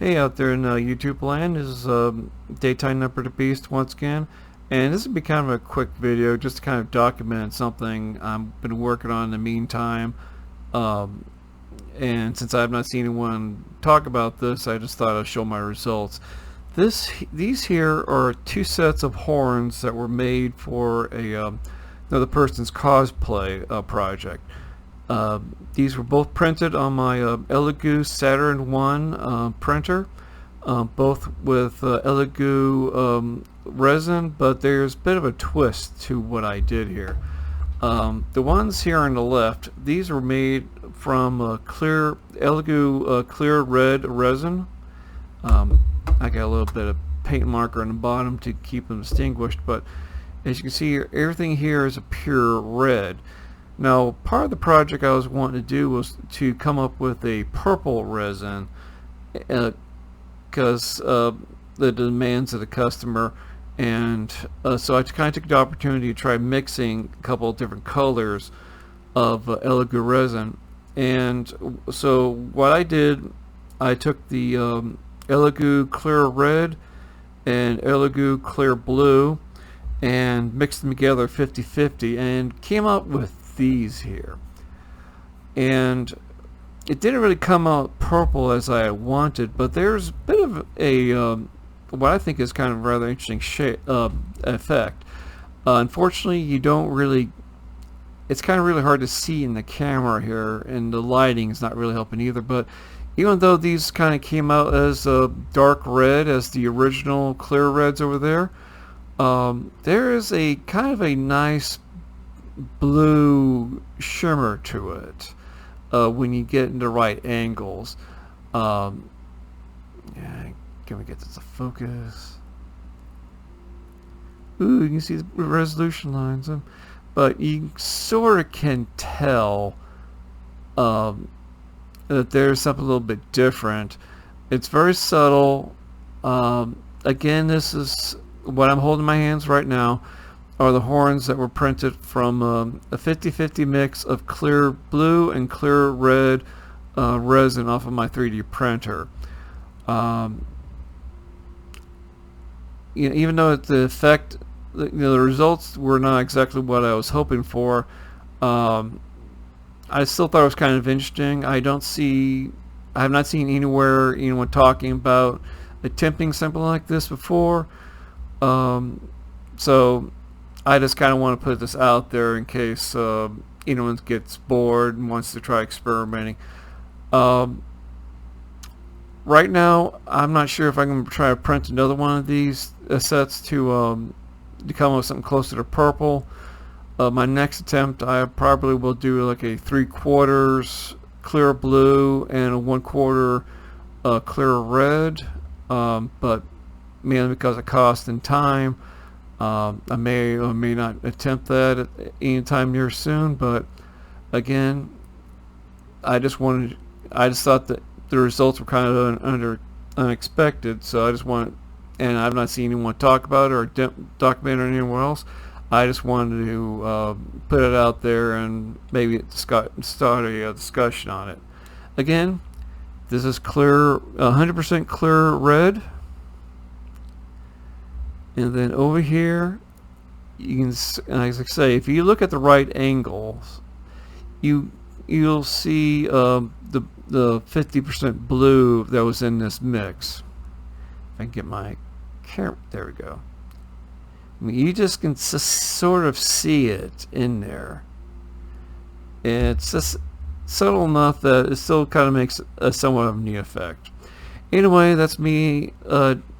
Hey out there in YouTube land, this is Daytime Number the Beast once again, and this will be kind of a quick video just to kind of document something I've been working on in the meantime. Um, and since I have not seen anyone talk about this, I just thought I'd show my results. These here are two sets of horns that were made for another person's cosplay project. These were both printed on my Elegoo Saturn 1 printer, both with Elegoo resin, but there's a bit of a twist to what I did here. The ones here on the left, these were made from clear Elegoo clear red resin. I got a little bit of paint marker on the bottom to keep them distinguished, but as you can see here, everything here is a pure red. Now, part of the project I was wanting to do was to come up with a purple resin because the demands of the customer, and so I kind of took the opportunity to try mixing a couple of different colors of Elegoo resin. And so what I did, I took the Elegoo clear red and Elegoo clear blue and mixed them together 50-50 and came up with these here. And it didn't really come out purple as I wanted, but there's a bit of a what I think is kind of a rather interesting effect. Unfortunately, you don't really, it's kind of really hard to see in the camera here, and the lighting is not really helping either. But even though these kind of came out as dark red as the original clear reds over there, there is a kind of a nice blue shimmer to it when you get into right angles. Yeah, can we get this to focus? Ooh, you can see the resolution lines, but you sort of can tell that there's something a little bit different. It's very subtle. Again, this is what I'm holding in my hands right now are the horns that were printed from a 50-50 mix of clear blue and clear red resin off of my 3D printer. Even though the effect, the results were not exactly what I was hoping for, I still thought it was kind of interesting. I have not seen anywhere anyone talking about attempting something like this before. So I just kind of want to put this out there in case anyone gets bored and wants to try experimenting. Right now, I'm not sure if I can try to print another one of these sets to come up with something closer to purple. My next attempt, I probably will do like a 3/4 clear blue and a 1/4 clear red, but mainly because of cost and time. I may or may not attempt that at any time near soon, but again, I just thought that the results were kind of unexpected, so I just wanted, and I've not seen anyone talk about it or document it anywhere else. I just wanted to put it out there and maybe start a discussion on it. Again, this is clear, 100% clear red. And then over here, you can, as I say, if you look at the right angles, you'll see the 50% blue that was in this mix. If I can get my camera, there we go. I mean, you just can sort of see it in there. It's just subtle enough that it still kind of makes a somewhat of a neat effect. Anyway, that's me,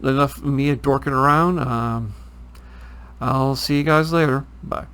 enough of me dorking around. I'll see you guys later. Bye.